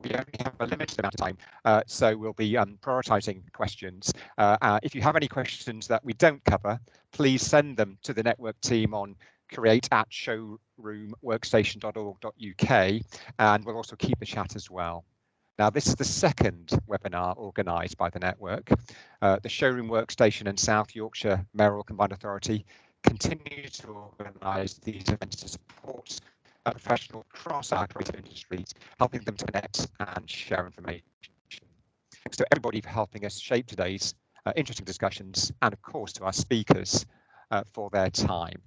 we only have a limited amount of time, so we'll be prioritising questions. If you have any questions that we don't cover, please send them to the network team on create@showroomworkstation.org.uk, and we'll also keep the chat as well. Now, this is the second webinar organised by the network. The Showroom Workstation and South Yorkshire Mayoral Combined Authority continue to organise these events to support professionals across our creative industries, helping them to connect and share information. Thanks to everybody for helping us shape today's interesting discussions, and of course to our speakers for their time.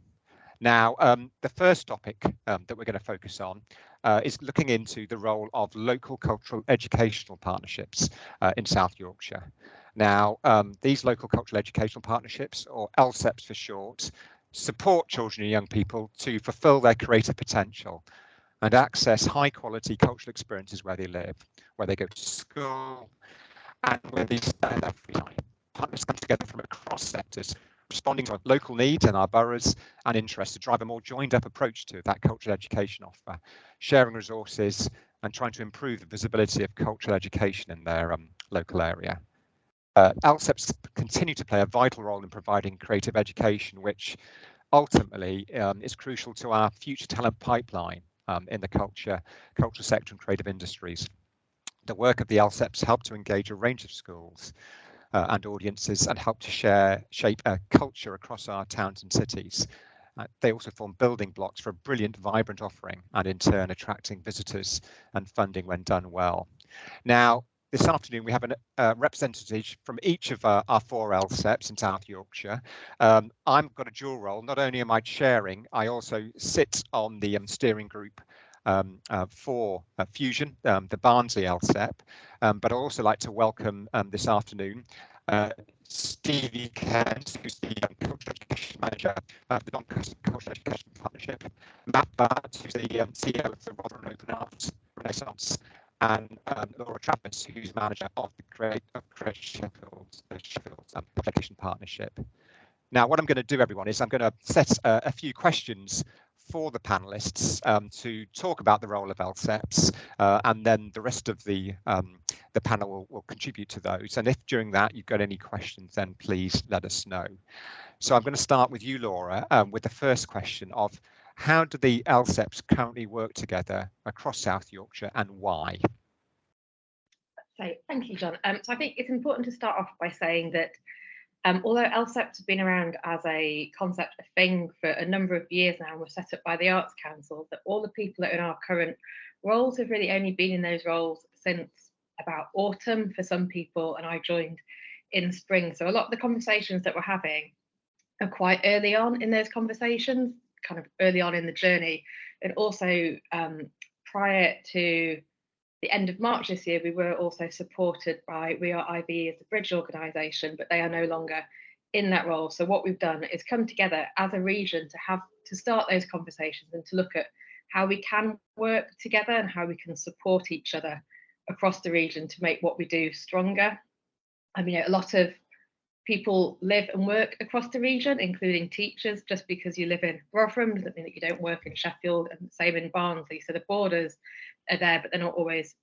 Now, the first topic that we're going to focus on is looking into the role of local cultural educational partnerships in South Yorkshire. Now, these local cultural educational partnerships, or LSEPs for short, support children and young people to fulfil their creative potential and access high quality cultural experiences where they live, where they go to school, and where they spend their free time. Partners come together from across sectors, responding to local needs in our boroughs and interests to drive a more joined up approach to that cultural education offer, sharing resources and trying to improve the visibility of cultural education in their local area. LSEPs continue to play a vital role in providing creative education, which ultimately is crucial to our future talent pipeline in the cultural sector and creative industries. The work of the LSEPs help to engage a range of schools and audiences and help to shape a culture across our towns and cities. They also form building blocks for a brilliant, vibrant offering, and in turn attracting visitors and funding when done well. Now, this afternoon, we have a representative from each of our 4 LSEPs in South Yorkshire. I've got a dual role. Not only am I chairing, I also sit on the steering group for Fusion, the Barnsley LSEP, but I'd also like to welcome this afternoon Stevie Kent, who's the Cultural Education Manager of the Doncaster Cultural Education Partnership, Matt Barrett, who's the CEO of the Rotherham Open Arts Renaissance, and Laura Travis, who's manager of the Create Sheffield's Education Partnership. Now, what I'm going to do, everyone, is I'm going to set a few questions for the panelists to talk about the role of LSEPs, and then the rest of the panel will contribute to those. And if during that you've got any questions, then please let us know. So I'm going to start with you, Laura, with the first question of how do the LSEPs currently work together across South Yorkshire, and why? So thank you, John. So I think it's important to start off by saying that although LSEPs have been around as a concept, a thing for a number of years now, and were set up by the Arts Council, that all the people that are in our current roles have really only been in those roles since about autumn for some people, and I joined in spring. So a lot of the conversations that we're having are quite early on in those conversations, kind of early on in the journey. And also prior to the end of March this year, we were also supported by We Are IBE as a bridge organisation, but they are no longer in that role. So what we've done is come together as a region to start those conversations and to look at how we can work together and how we can support each other across the region to make what we do stronger. I mean, a lot of people live and work across the region, including teachers. Just because you live in Rotherham doesn't mean that you don't work in Sheffield, and same in Barnsley. So the borders are there, but they're not always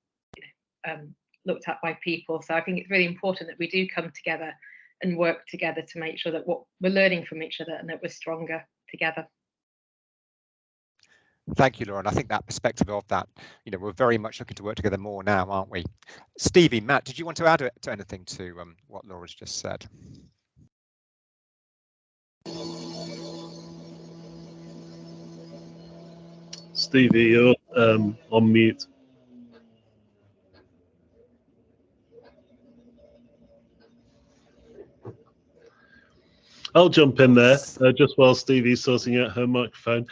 looked at by people. So I think it's really important that we do come together and work together to make sure that what we're learning from each other and that we're stronger together. Thank you, Laura. And I think that perspective of that, we're very much looking to work together more now, aren't we? Stevie, Matt, did you want to add to anything to what Laura's just said? Stevie, you're on mute. I'll jump in there just while Stevie's sorting out her microphone.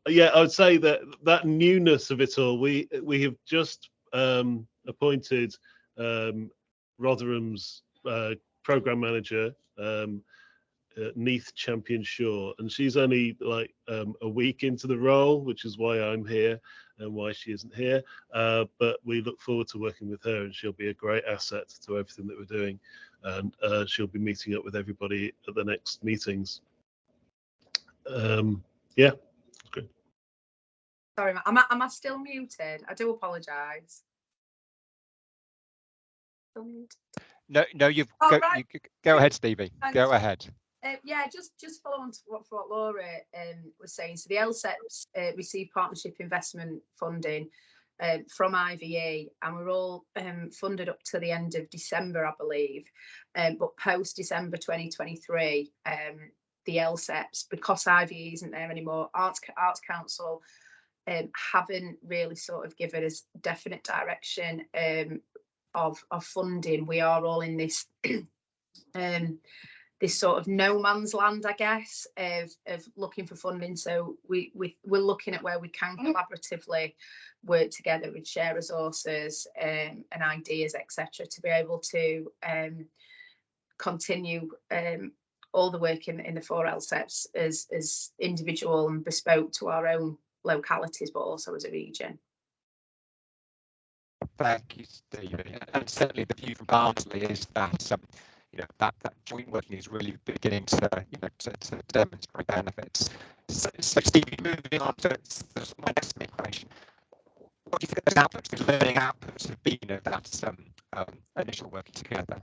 Yeah, I would say that newness of it all. We have just appointed Rotherham's program manager, Neath Champion-Shaw, and she's only like a week into the role, which is why I'm here and why she isn't here. But we look forward to working with her, and she'll be a great asset to everything that we're doing. And she'll be meeting up with everybody at the next meetings. Yeah, good. Sorry, am I still muted? I do apologise. No, you've Right. go ahead, Stevie. Thanks. Go ahead. Yeah, just follow on to what Laura was saying. So the LSEPs receive partnership investment funding from IVE, and we're all funded up to the end of December, I believe. But post December 2023, the LSEPs, because IVE isn't there anymore, Arts Council haven't really sort of given us definite direction of funding. We are all in this this sort of no man's land, I guess, of looking for funding. So we're looking at where we can collaboratively work together and share resources and ideas, etc., to be able to continue all the work in the 4 LSEPs as individual and bespoke to our own localities, but also as a region. Thank you, Stevie. And certainly the view from Barnsley is that that joint working is really beginning to to demonstrate benefits. So Stevie, moving on to my next main question, what do you think those outputs, the learning outputs have been of that initial working together?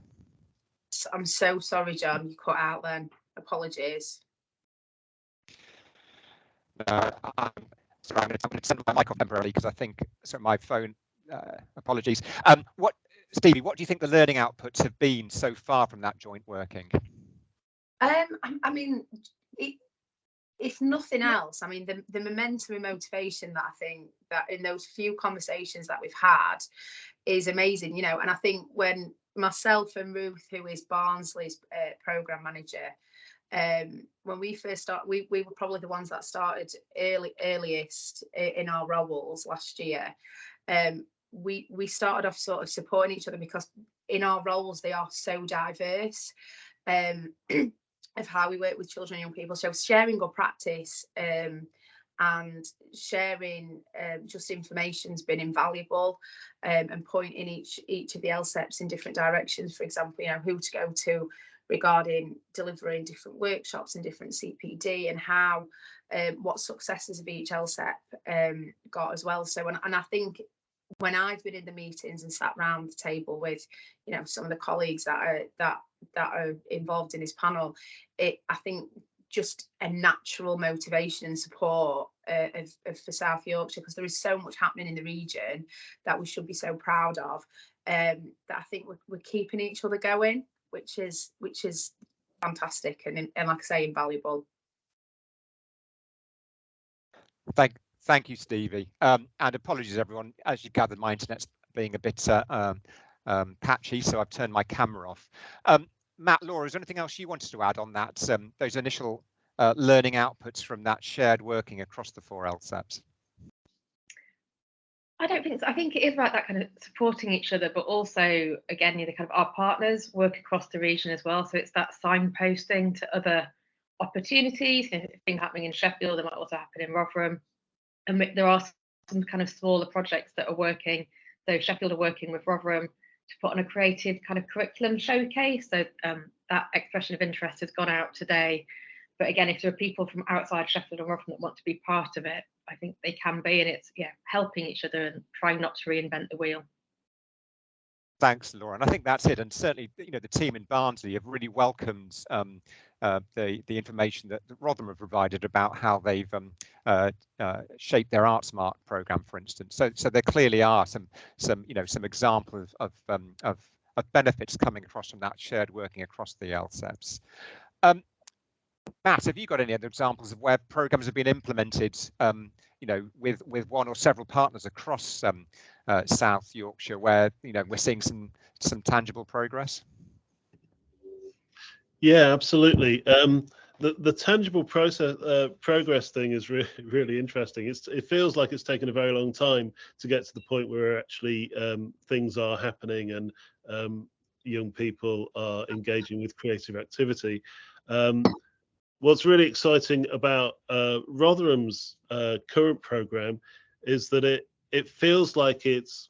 I'm so sorry, John, you cut out then. Apologies. No, I'm going to turn my mic off temporarily because I think my phone. Apologies. Stevie, what do you think the learning outputs have been so far from that joint working? I mean, if nothing else, I mean, the momentum and motivation that I think that in those few conversations that we've had is amazing, and I think when myself and Ruth, who is Barnsley's programme manager, when we first started, we were probably the ones that started earliest in our roles last year. We started off sort of supporting each other because in our roles they are so diverse of how we work with children and young people. So sharing good practice and sharing just information has been invaluable, and pointing each of the LSEPs in different directions. For example, who to go to regarding delivering different workshops and different CPD, and how what successes of each LSEP got as well. So and I think when I've been in the meetings and sat around the table with some of the colleagues that are involved in this panel, I think just a natural motivation and support for South Yorkshire, because there is so much happening in the region that we should be so proud of, that I think we're keeping each other going, which is fantastic and like I say, invaluable. Thank you, Stevie. And apologies, everyone. As you've gathered, my internet's being a bit patchy, so I've turned my camera off. Matt, Laura, is there anything else you wanted to add on that? Those initial learning outputs from that shared working across the 4 LSEPs? I don't think so. I think it is about that kind of supporting each other, but also, again, the kind of our partners work across the region as well. So it's that signposting to other opportunities. Things happening in Sheffield, they might also happen in Rotherham. And there are some kind of smaller projects that are working. So Sheffield are working with Rotherham to put on a creative kind of curriculum showcase. So that expression of interest has gone out today. But again, if there are people from outside Sheffield and Rotherham that want to be part of it, I think they can be, and it's helping each other and trying not to reinvent the wheel. Thanks, Laura. And I think that's it. And certainly, the team in Barnsley have really welcomed the information that Rotherham have provided about how they've shaped their ArtSmart program, for instance. So there clearly are some examples of benefits coming across from that shared working across the LSEPs. Matt, have you got any other examples of where programs have been implemented, with one or several partners across South Yorkshire, where we're seeing some tangible progress? Yeah, absolutely. The tangible progress thing is really interesting. It feels like it's taken a very long time to get to the point where actually things are happening and young people are engaging with creative activity. What's really exciting about Rotherham's current program is that it feels like it's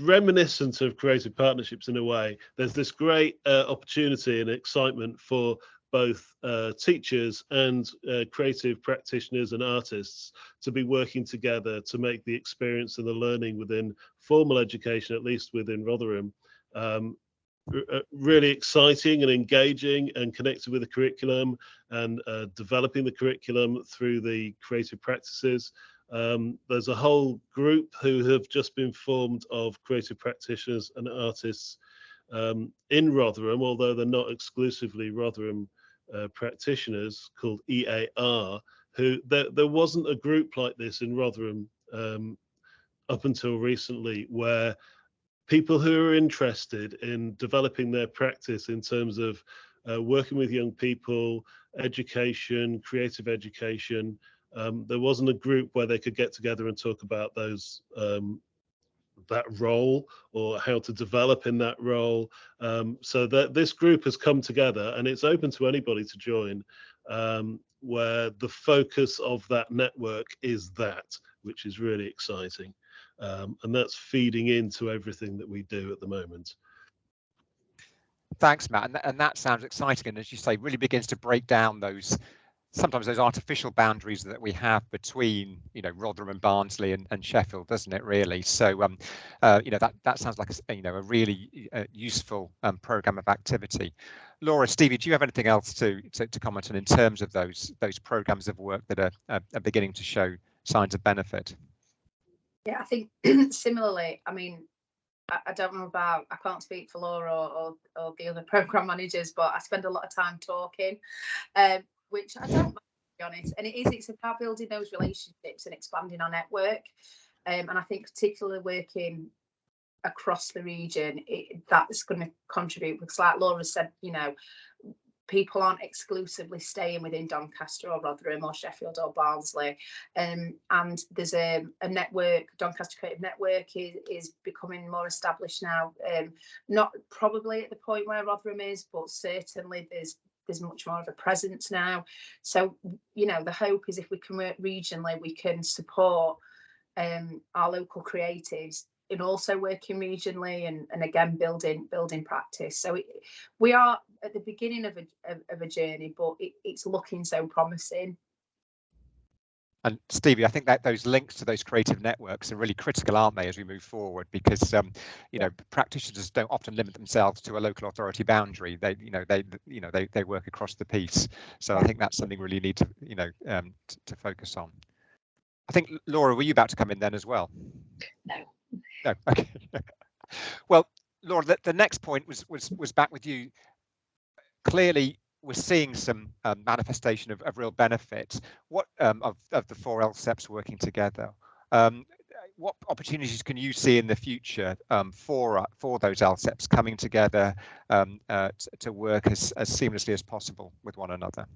reminiscent of creative partnerships in a way. There's this great opportunity and excitement for both teachers and creative practitioners and artists to be working together to make the experience and the learning within formal education, at least within Rotherham, really exciting and engaging and connected with the curriculum and developing the curriculum through the creative practices. There's a whole group who have just been formed of creative practitioners and artists in Rotherham, although they're not exclusively Rotherham practitioners, called EAR, who there wasn't a group like this in Rotherham up until recently, where people who are interested in developing their practice in terms of working with young people, education, creative education, there wasn't a group where they could get together and talk about those that role or how to develop in that role. So that this group has come together and it's open to anybody to join, where the focus of that network is that, which is really exciting. And that's feeding into everything that we do at the moment. Thanks, Matt. And that sounds exciting. And as you say, really begins to break down sometimes those artificial boundaries that we have between, Rotherham and Barnsley and Sheffield, doesn't it, really? So, that sounds like a really useful programme of activity. Laura, Stevie, do you have anything else to comment on in terms of those programmes of work that are beginning to show signs of benefit? Yeah, I think similarly, I mean, I don't know about, I can't speak for Laura or the other programme managers, but I spend a lot of time talking, which I don't mind, to be honest. And it's about building those relationships and expanding our network. And I think particularly working across the region, that's going to contribute, because like Laura said, people aren't exclusively staying within Doncaster or Rotherham or Sheffield or Barnsley, and there's a network. Doncaster Creative Network is becoming more established now, not probably at the point where Rotherham is, but certainly there's much more of a presence now. So the hope is if we can work regionally, we can support our local creatives in also working regionally and again building practice. So we are at the beginning of a journey, but it's looking so promising. And Stevie, I think that those links to those creative networks are really critical, aren't they, as we move forward? Because practitioners don't often limit themselves to a local authority boundary. They work across the piece. So I think that's something we really need to to focus on. I think, Laura, were you about to come in then as well? No. Okay. Well, Laura, the next point was back with you. Clearly, we're seeing some manifestation of real benefit. What of the 4 LSEPs working together? What opportunities can you see in the future for those LSEPs coming together to work as seamlessly as possible with one another?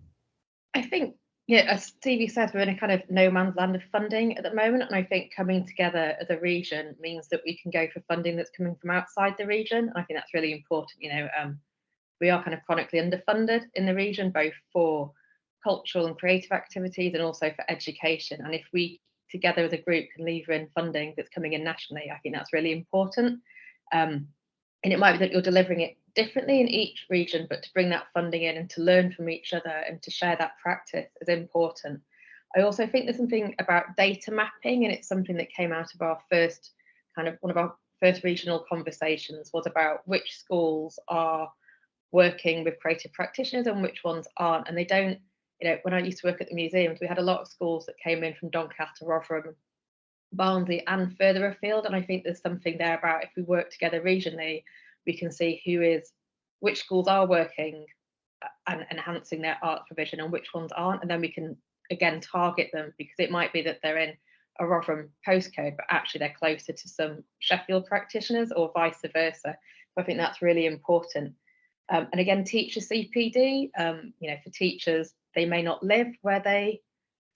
I think, as Stevie said, we're in a kind of no man's land of funding at the moment, and I think coming together as a region means that we can go for funding that's coming from outside the region. I think that's really important. We are kind of chronically underfunded in the region, both for cultural and creative activities and also for education. And if we together as a group can lever in funding that's coming in nationally, I think that's really important. And it might be that you're delivering it differently in each region, but to bring that funding in and to learn from each other and to share that practice is important. I also think there's something about data mapping, and it's something that came out of our first one of our first regional conversations was about which schools are working with creative practitioners and which ones aren't. And they don't, when I used to work at the museums, we had a lot of schools that came in from Doncaster, Rotherham, Barnsley and further afield. And I think there's something there about if we work together regionally, we can see which schools are working and enhancing their art provision and which ones aren't. And then we can, again, target them, because it might be that they're in a Rotherham postcode, but actually they're closer to some Sheffield practitioners or vice versa. So I think that's really important. And again, teacher CPD, for teachers, they may not live where they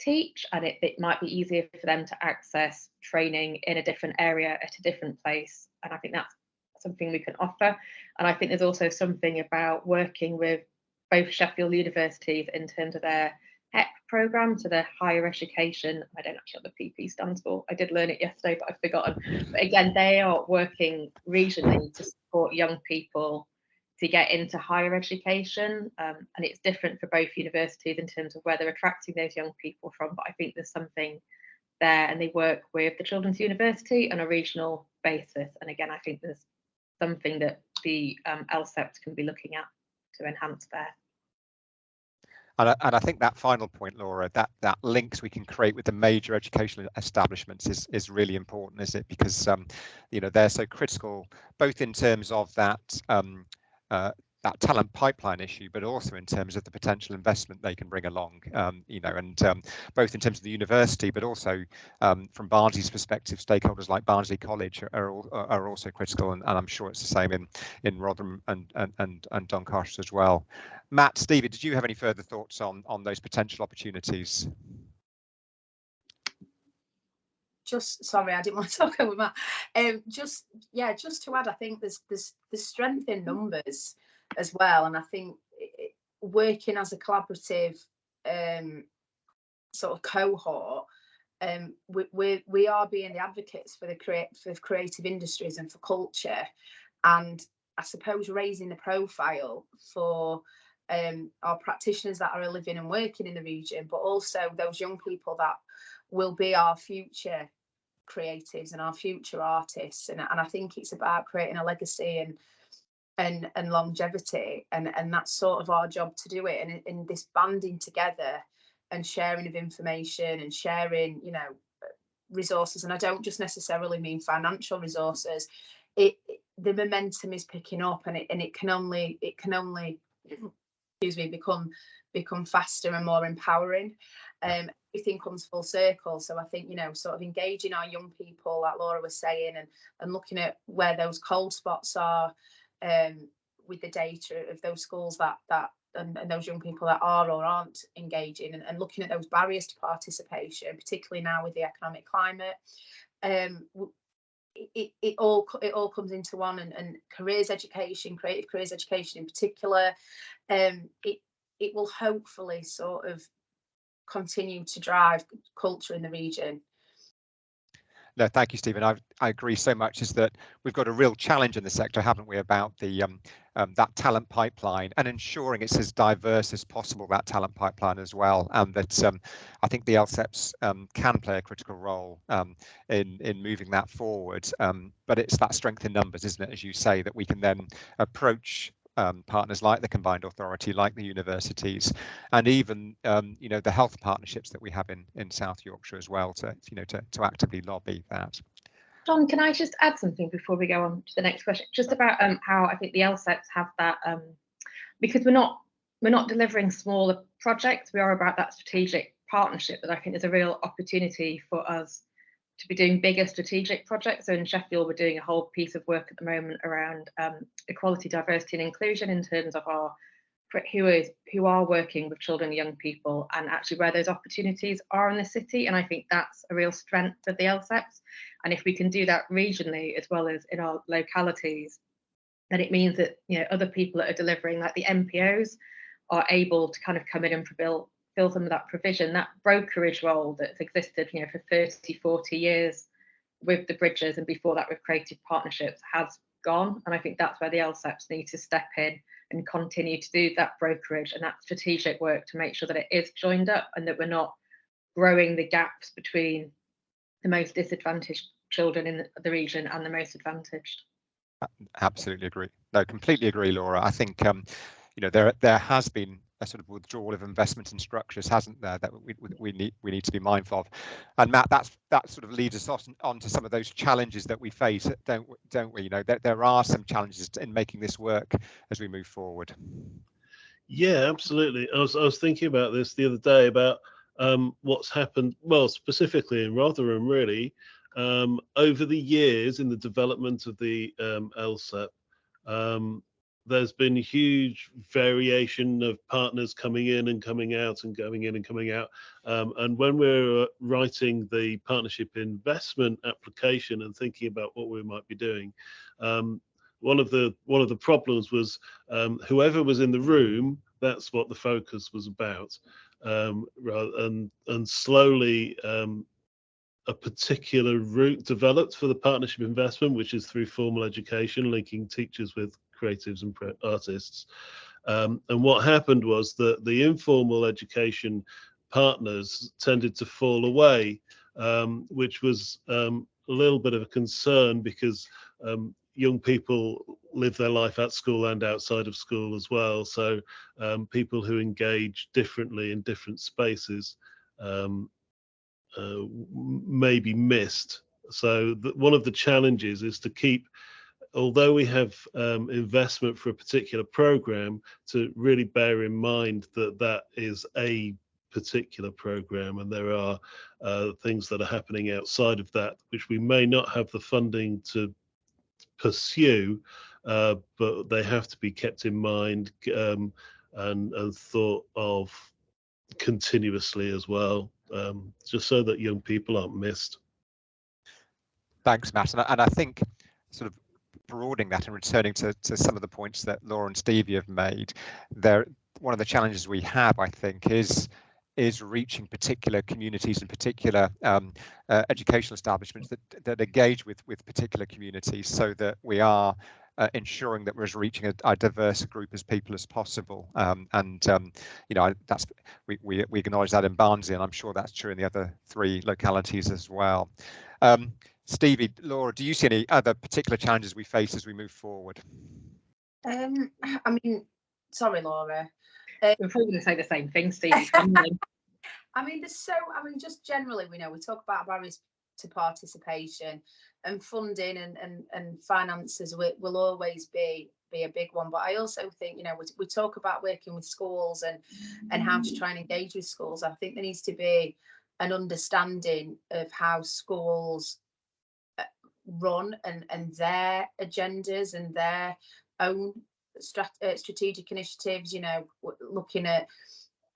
teach, and it might be easier for them to access training in a different area at a different place. And I think that's something we can offer. And I think there's also something about working with both Sheffield universities in terms of their HEP programme, so their higher education. I don't actually know what the PP stands for. I did learn it yesterday, but I've forgotten. But again, they are working regionally to support young people to get into higher education, and it's different for both universities in terms of where they're attracting those young people from, but I think there's something there, and they work with the Children's University on a regional basis, and again I think there's something that the LSEPs can be looking at to enhance there. And I think that final point, Laura, that links we can create with the major educational establishments is really important, isn't it? Because you know, they're so critical, both in terms of that that talent pipeline issue, but also in terms of the potential investment they can bring along, you know, and both in terms of the university, but also from Barnsley's perspective, stakeholders like Barnsley College are also critical, and I'm sure it's the same in Rotherham and Doncaster as well. Matt, Stevie, did you have any further thoughts on those potential opportunities? Just sorry, I didn't want to talk over Matt. Just to add, I think there's strength in numbers as well, and I think working as a collaborative sort of cohort, we are being the advocates for the creative industries and for culture, and I suppose raising the profile for our practitioners that are living and working in the region, but also those young people that will be our future creatives and our future artists, and I think it's about creating a legacy and longevity, and that's sort of our job to do it, and in this banding together and sharing of information and sharing, you know, resources, and I don't just necessarily mean financial resources. The momentum is picking up, and it can only excuse me, become faster and more empowering. Everything comes full circle, so I think, you know, sort of engaging our young people, like Laura was saying, and looking at where those cold spots are, with the data of those schools that and those young people that are or aren't engaging, and looking at those barriers to participation, particularly now with the economic climate. It all comes into one, and careers education, creative careers education in particular, it will hopefully sort of continue to drive culture in the region. No, thank you, Stephen. I agree so much. Is that we've got a real challenge in the sector, haven't we, about the that talent pipeline and ensuring it's as diverse as possible, that talent pipeline as well, and that I think the LSEPs can play a critical role in moving that forward. But it's that strength in numbers, isn't it, as you say, that we can then approach partners like the Combined Authority, like the universities, and even you know, the health partnerships that we have in South Yorkshire as well, to, you know, to actively lobby that. John, can I just add something before we go on to the next question, just about how I think the LSEPs have that, because we're not delivering smaller projects, we are about that strategic partnership, that I think there's a real opportunity for us to be doing bigger strategic projects. So in Sheffield, we're doing a whole piece of work at the moment around equality, diversity and inclusion, in terms of our who are working with children and young people, and actually where those opportunities are in the city. And I think that's a real strength of the LSEPs. And if we can do that regionally as well as in our localities, then it means that, you know, other people that are delivering, like the MPOs, are able to kind of come in and fill some of that provision, that brokerage role that's existed, you know, for 30, 40 years with the bridges, and before that with creative partnerships, has gone. And I think that's where the LSEPs need to step in and continue to do that brokerage and that strategic work to make sure that it is joined up, and that we're not growing the gaps between the most disadvantaged children in the region and the most advantaged. Absolutely agree. No, completely agree, Laura. I think you know, there has been a sort of withdrawal of investment in structures, hasn't there, that we need to be mindful of. And Matt, that sort of leads us on to some of those challenges that we face, don't we? You know, there are some challenges in making this work as we move forward. Yeah, absolutely. I was thinking about this the other day, about what's happened, well, specifically in Rotherham, really, over the years in the development of the LSEP. There's been huge variation of partners coming in and coming out, and going in and coming out. And when we're writing the partnership investment application and thinking about what we might be doing, one of the problems was whoever was in the room, that's what the focus was about. And slowly a particular route developed for the partnership investment, which is through formal education, linking teachers with creatives and artists. And what happened was that the informal education partners tended to fall away, which was a little bit of a concern, because young people live their life at school and outside of school as well. So people who engage differently in different spaces may be missed. So one of the challenges is to keep, although we have investment for a particular program, to really bear in mind that that is a particular program, and there are things that are happening outside of that which we may not have the funding to pursue, but they have to be kept in mind and thought of continuously as well, just so that young people aren't missed. Thanks, Matt. And I think sort of broadening that and returning to some of the points that Laura and Stevie have made, one of the challenges we have, I think, is reaching particular communities and particular educational establishments that engage with particular communities, so that we are ensuring that we're reaching a diverse group of people as possible. You know, that's we acknowledge that in Barnsley, and I'm sure that's true in the other 3 localities as well. Stevie, Laura, do you see any other particular challenges we face as we move forward? I mean, sorry, Laura. We're probably going to say the same thing, Stevie. I mean, just generally, we talk about barriers to participation, and funding and finances will always be a big one. But I also think, we talk about working with schools and how to try and engage with schools. I think there needs to be an understanding of how schools run and their agendas and their own strategic initiatives. Looking at,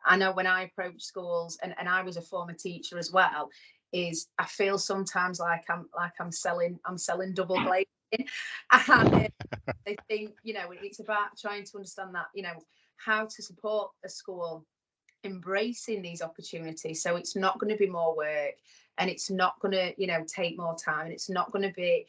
I know when I approach schools, and I was a former teacher as well, is I feel sometimes like I'm selling double glazing, and I think it's about trying to understand that how to support a school embracing these opportunities, so it's not going to be more work, and it's not going to take more time, and it's not going to be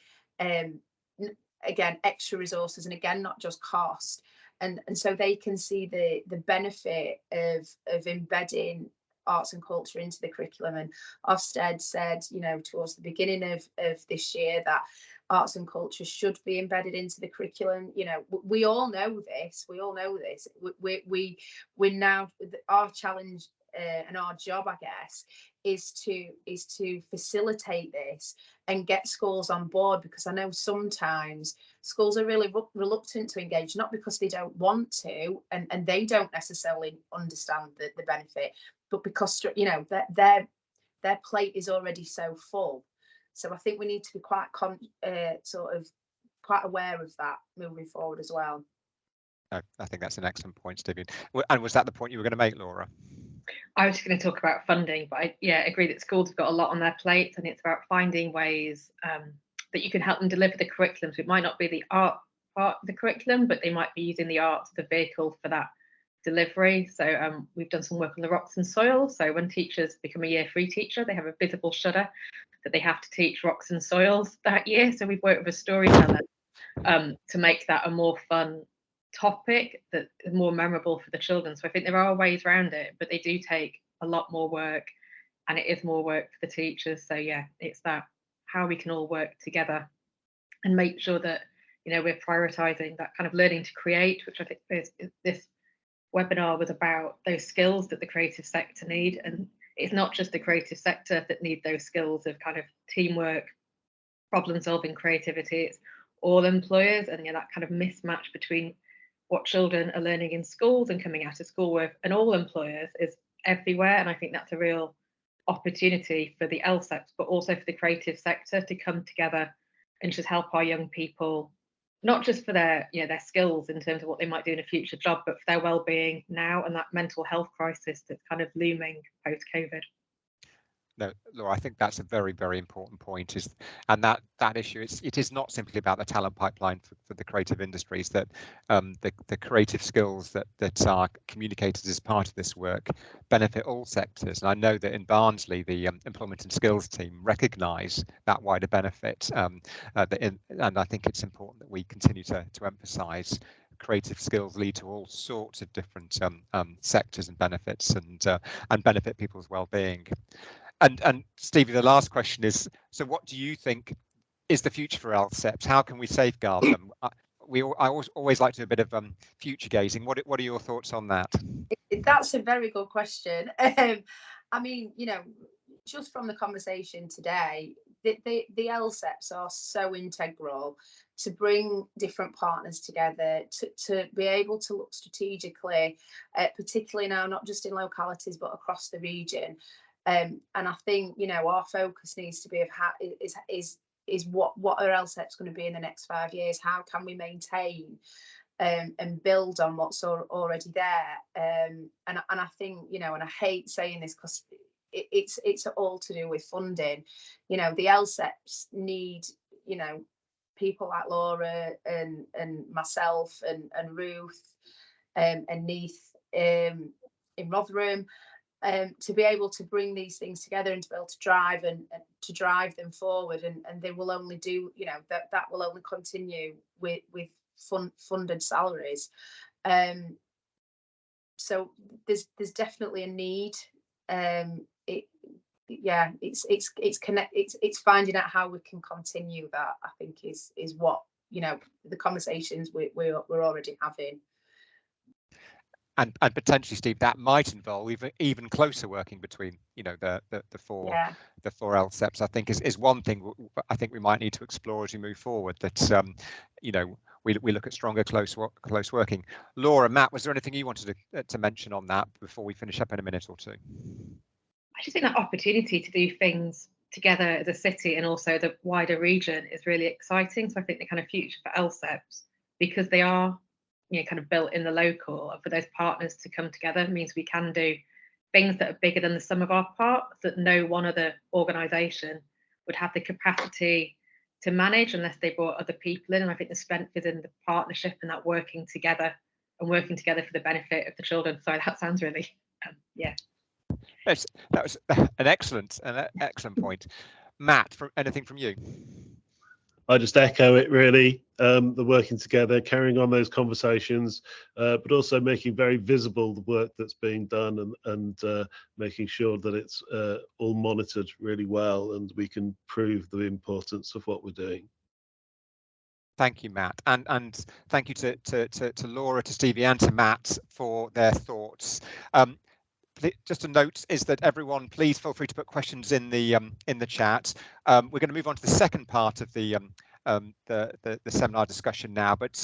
again extra resources, and again not just cost, and so they can see the benefit of embedding arts and culture into the curriculum. And Ofsted said towards the beginning of this year that arts and culture should be embedded into the curriculum. We all know this. We're now, our challenge and our job, I guess, is to facilitate this and get schools on board, because I know sometimes schools are really reluctant to engage, not because they don't want to and they don't necessarily understand the benefit, but because their plate is already so full. So I think we need to be quite quite aware of that moving forward as well. I think that's an excellent point, Stevie. And was that the point you were going to make, Laura? I was just going to talk about funding, but I agree that schools have got a lot on their plates, and it's about finding ways that you can help them deliver the curriculum. So it might not be the art part of the curriculum, but they might be using the arts as the vehicle for that delivery. So we've done some work on the rocks and soil. So when teachers become a year 3 teacher, they have a visible shudder that they have to teach rocks and soils that year. So we've worked with a storyteller to make that a more fun topic that is more memorable for the children. So I think there are ways around it, but they do take a lot more work, and it is more work for the teachers. So yeah, it's that how we can all work together and make sure that we're prioritizing that kind of learning to create, which I think this webinar was about, those skills that the creative sector need. And it's not just the creative sector that need those skills of kind of teamwork, problem solving, creativity. It's all employers, and that kind of mismatch between what children are learning in schools and coming out of school with, and all employers, is everywhere. And I think that's a real opportunity for the LSEPs, but also for the creative sector to come together and just help our young people, not just for their their skills in terms of what they might do in a future job, but for their well-being now and that mental health crisis that's kind of looming post-COVID. No, Laura, I think that's a very, very important point. And that issue, it is not simply about the talent pipeline for the creative industries. That the creative skills that are communicated as part of this work benefit all sectors. And I know that in Barnsley, the employment and skills team recognise that wider benefit. And I think it's important that we continue to emphasise creative skills lead to all sorts of different sectors and benefits, and benefit people's well-being. And Stevie, the last question is, so what do you think is the future for LSEPs? How can we safeguard them? I always like to do a bit of future gazing. What are your thoughts on that? That's a very good question. I mean, just from the conversation today, the LSEPs are so integral to bring different partners together, to be able to look strategically, particularly now, not just in localities, but across the region. And I think, our focus needs to be of how is what are LSEPs going to be in the next 5 years? How can we maintain and build on what's already there? And I think, and I hate saying this because it's all to do with funding. The LSEPs need, people like Laura and myself and Ruth and Neith in Rotherham, to be able to bring these things together and to be able to drive and to drive them forward, and they will only do, that will only continue with funded salaries. So there's definitely a need. It's finding out how we can continue that, I think, is what the conversations we're already having. And potentially, Steve, that might involve even closer working between the four LSEPs. I think is one thing I think we might need to explore as we move forward. That we look at stronger close working. Laura, Matt, was there anything you wanted to mention on that before we finish up in a minute or two? I just think that opportunity to do things together as a city and also the wider region is really exciting. So I think the kind of future for LSEPs, because they are kind of built in the local, and for those partners to come together means we can do things that are bigger than the sum of our parts that no one other organisation would have the capacity to manage unless they brought other people in. And I think the strength is in the partnership and that working together for the benefit of the children. Sorry, that sounds really Yes, that was an excellent point. Matt, anything from you? I just echo it, really. The working together, carrying on those conversations, but also making very visible the work that's being done, and making sure that it's all monitored really well, and we can prove the importance of what we're doing. Thank you, Matt, and thank you to Laura, to Stevie, and to Matt for their thoughts. Just a note is that everyone, please feel free to put questions in the chat. We're going to move on to the second part of the seminar discussion now, but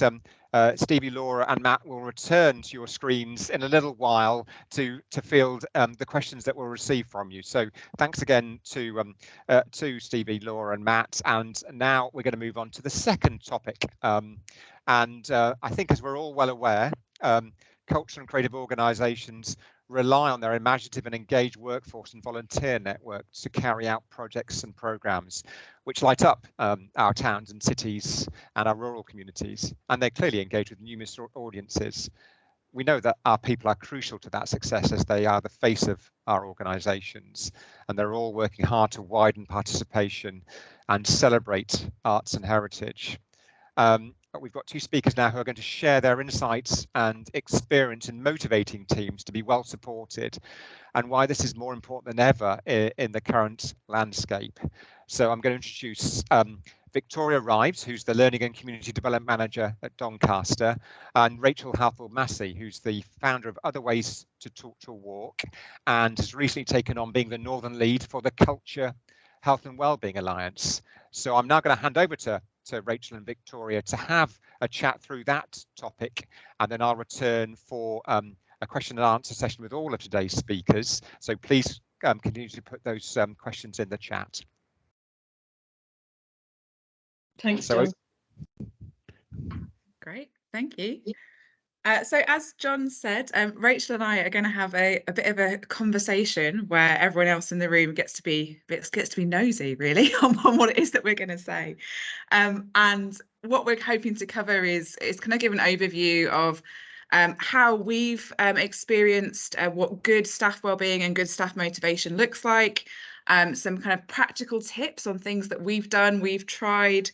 Stevie, Laura, and Matt will return to your screens in a little while to field the questions that we'll receive from you. So thanks again to Stevie, Laura, and Matt. And now we're going to move on to the second topic. And I think, as we're all well aware, cultural and creative organisations rely on their imaginative and engaged workforce and volunteer networks to carry out projects and programmes which light up our towns and cities and our rural communities, and they clearly engage with numerous audiences. We know that our people are crucial to that success, as they are the face of our organisations, and they're all working hard to widen participation and celebrate arts and heritage. But we've got two speakers now who are going to share their insights and experience in motivating teams to be well supported, and why this is more important than ever in the current landscape. So I'm going to introduce Victoria Rives, who's the Learning and Community Development Manager at Doncaster, and Rachel Halford-Massey, who's the founder of Other Ways to Talk to Walk, and has recently taken on being the Northern Lead for the Culture, Health and Wellbeing Alliance. So I'm now going to hand over to Rachel and Victoria to have a chat through that topic, and then I'll return for a question and answer session with all of today's speakers. So please continue to put those questions in the chat. Thanks, John. Great, thank you. So as John said, Rachel and I are going to have a bit of a conversation where everyone else in the room gets to be nosy, really, on what it is that we're going to say. And what we're hoping to cover is kind of give an overview of how we've experienced what good staff wellbeing and good staff motivation looks like, some kind of practical tips on things that we've done, we've tried,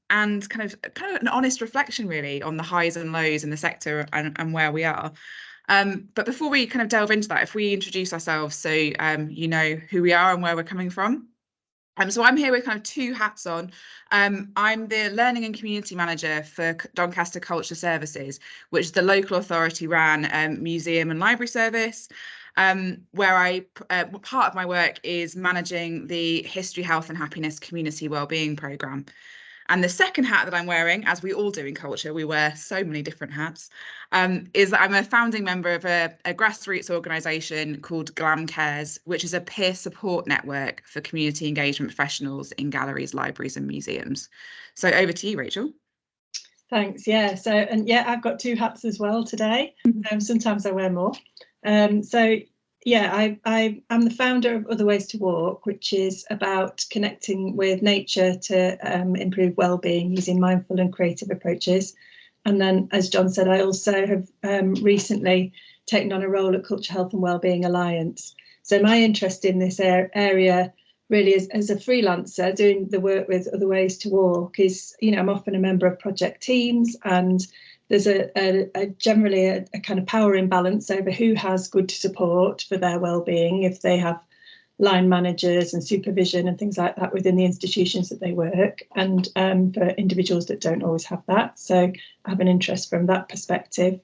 and kind of an honest reflection really on the highs and lows in the sector and where we are. But before we kind of delve into that, if we introduce ourselves so you know who we are and where we're coming from. So I'm here with kind of two hats on. I'm the Learning and Community Manager for Doncaster Culture Services, which is the local authority ran museum and library service, where part of my work is managing the History, Health and Happiness Community Wellbeing Programme. And the second hat that I'm wearing, as we all do in culture, we wear so many different hats, is that I'm a founding member of a grassroots organisation called Glam Cares, which is a peer support network for community engagement professionals in galleries, libraries and museums. So over to you, Rachel. Thanks. Yeah. So, and yeah, I've got two hats as well today. Sometimes I wear more. Yeah, I'm the founder of Other Ways to Walk, which is about connecting with nature to improve well-being using mindful and creative approaches. And then, as John said, I also have recently taken on a role at Culture, Health and Wellbeing Alliance. So my interest in this area really is as a freelancer doing the work with Other Ways to Walk is, you know, I'm often a member of project teams, and there's generally a kind of power imbalance over who has good support for their well-being if they have line managers and supervision and things like that within the institutions that they work, and for individuals that don't always have that. So I have an interest from that perspective.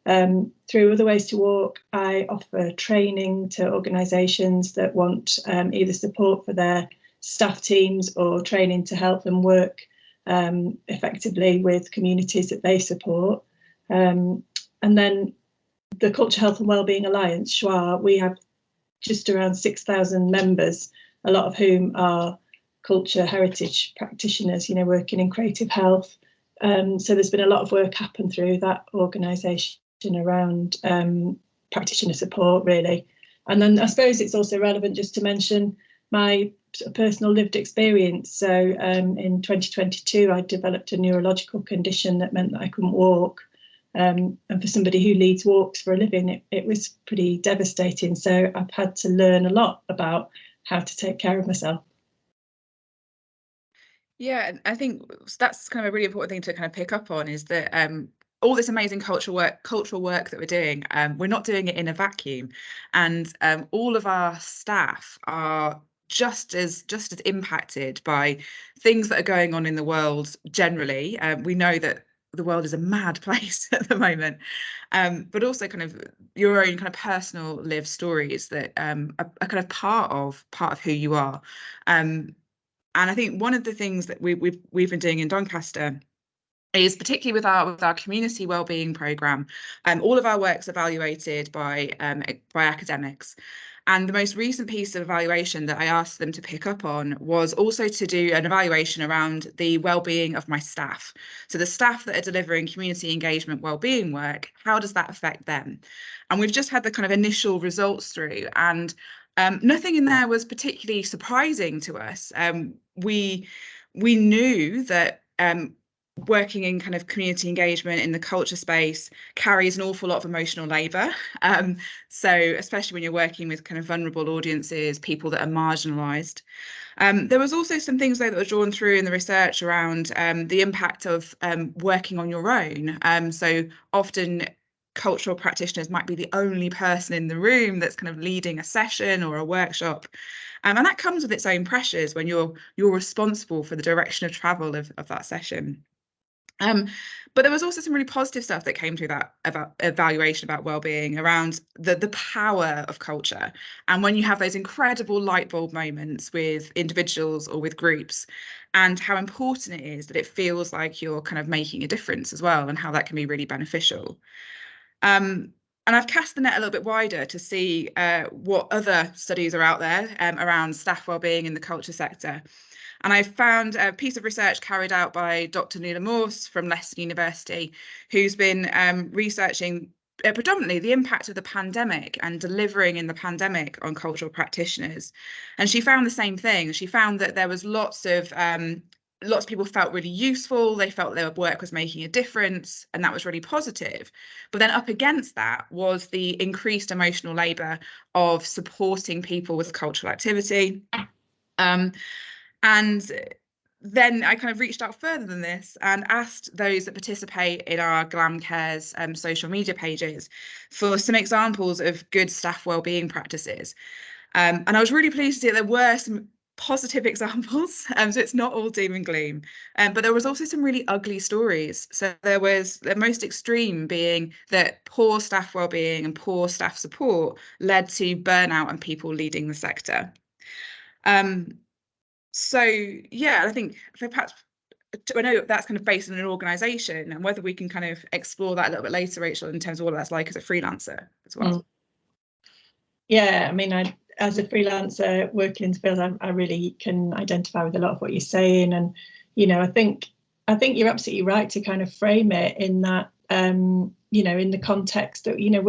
Through Other Ways to Walk, I offer training to organisations that want either support for their staff teams or training to help them work effectively with communities that they support. And then the Culture, Health and Wellbeing Alliance, SYCCIN, we have just around 6,000 members, a lot of whom are culture heritage practitioners, you know, working in creative health. So there's been a lot of work happen through that organisation around practitioner support, really. And then I suppose it's also relevant just to mention my personal lived experience. So in 2022, I developed a neurological condition that meant that I couldn't walk. And for somebody who leads walks for a living, it was pretty devastating. So I've had to learn a lot about how to take care of myself. Yeah, I think that's kind of a really important thing to kind of pick up on, is that all this amazing cultural work that we're doing, we're not doing it in a vacuum, and all of our staff are just as impacted by things that are going on in the world generally. We know that the world is a mad place at the moment, but also kind of your own kind of personal lived stories that are kind of part of who you are. And I think one of the things that we've been doing in Doncaster is, particularly with our community wellbeing programme, all of our work's evaluated by academics. And the most recent piece of evaluation that I asked them to pick up on was also to do an evaluation around the wellbeing of my staff. So the staff that are delivering community engagement wellbeing work, how does that affect them? And we've just had the kind of initial results through, and nothing in there was particularly surprising to us. We knew that working in kind of community engagement in the culture space carries an awful lot of emotional labour. So especially when you're working with kind of vulnerable audiences, people that are marginalised. There was also some things though that were drawn through in the research around the impact of working on your own. So often cultural practitioners might be the only person in the room that's kind of leading a session or a workshop. And that comes with its own pressures when you're responsible for the direction of travel of that session. But there was also some really positive stuff that came through that about evaluation about wellbeing around the power of culture. And when you have those incredible light bulb moments with individuals or with groups, and how important it is that it feels like you're kind of making a difference as well, and how that can be really beneficial. I've cast the net a little bit wider to see what other studies are out there around staff wellbeing in the culture sector. And I found a piece of research carried out by Dr. Nuala Morse from Leicester University, who's been researching predominantly the impact of the pandemic and delivering in the pandemic on cultural practitioners. And she found the same thing. She found that there was lots of people felt really useful. They felt their work was making a difference, and that was really positive. But then up against that was the increased emotional labour of supporting people with cultural activity. And then I kind of reached out further than this and asked those that participate in our Glam Cares social media pages for some examples of good staff wellbeing practices. And I was really pleased to see that there were some positive examples, so it's not all doom and gloom, but there was also some really ugly stories. So there was the most extreme being that poor staff wellbeing and poor staff support led to burnout and people leaving the sector. So yeah, I think perhaps, I know that's kind of based on an organisation, and whether we can kind of explore that a little bit later, Rachel, in terms of what that's like as a freelancer as well. Yeah, I mean, as a freelancer working in the field, I really can identify with a lot of what you're saying, and you know, I think you're absolutely right to kind of frame it in that, you know, in the context that, you know,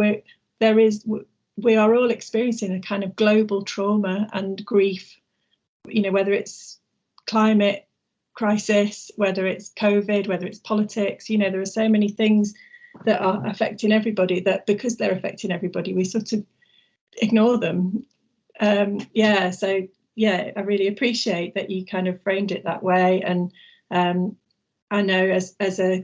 we are all experiencing a kind of global trauma and grief. You know, whether it's climate crisis, whether it's COVID, whether it's politics, you know, there are so many things that are affecting everybody that because they're affecting everybody, we sort of ignore them. Yeah, so yeah, I really appreciate that you kind of framed it that way. And I know as a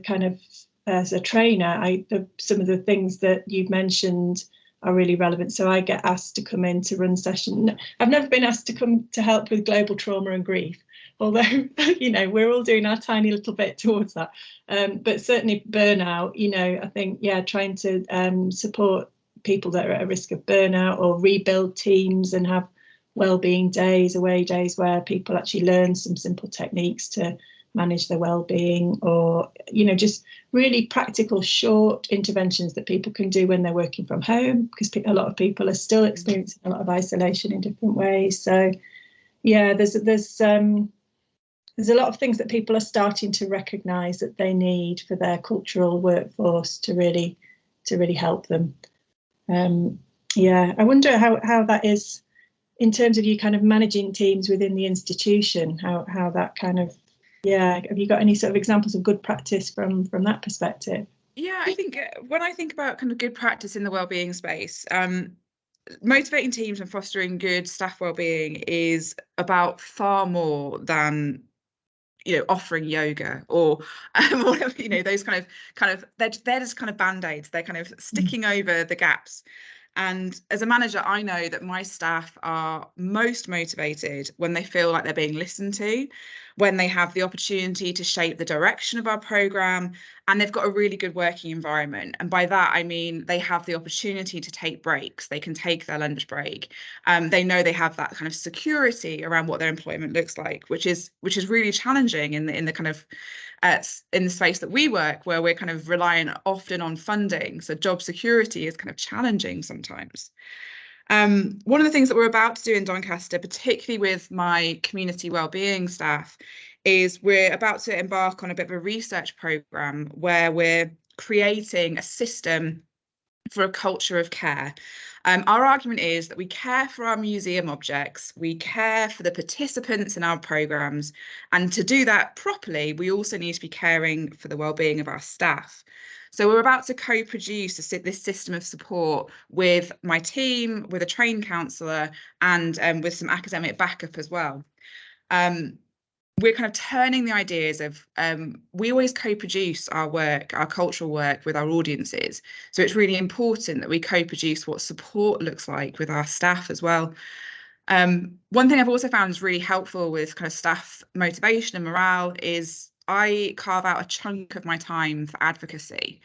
trainer, some of the things that you've mentioned are really relevant. So I get asked to come in to run session. I've never been asked to come to help with global trauma and grief, although, you know, we're all doing our tiny little bit towards that. But certainly burnout, you know, I think, yeah, trying to support people that are at a risk of burnout, or rebuild teams and have wellbeing days, away days where people actually learn some simple techniques to manage their well-being, or, you know, just really practical short interventions that people can do when they're working from home, because a lot of people are still experiencing a lot of isolation in different ways. So yeah, there's a lot of things that people are starting to recognise that they need for their cultural workforce to really help them. Yeah, I wonder how that is in terms of you kind of managing teams within the institution, how that kind of, yeah, have you got any sort of examples of good practice from that perspective? Yeah, I think when I think about kind of good practice in the wellbeing space, motivating teams and fostering good staff wellbeing is about far more than, you know, offering yoga or whatever, you know, those kind of they're just kind of band-aids. They're kind of sticking over the gaps. And as a manager, I know that my staff are most motivated when they feel like they're being listened to, when they have the opportunity to shape the direction of our programme, and they've got a really good working environment. And by that, I mean they have the opportunity to take breaks. They can take their lunch break. They know they have that kind of security around what their employment looks like, which is really challenging in the kind of in the space that we work, where we're kind of relying often on funding. So job security is kind of challenging sometimes. One of the things that we're about to do in Doncaster, particularly with my community wellbeing staff, is we're about to embark on a bit of a research programme where we're creating a system for a culture of care. Our argument is that we care for our museum objects, we care for the participants in our programmes, and to do that properly, we also need to be caring for the wellbeing of our staff. So we're about to co-produce this system of support with my team, with a trained counsellor, and with some academic backup as well. We're kind of turning the ideas of, we always co-produce our work, our cultural work with our audiences. So it's really important that we co-produce what support looks like with our staff as well. One thing I've also found is really helpful with kind of staff motivation and morale is I carve out a chunk of my time for advocacy,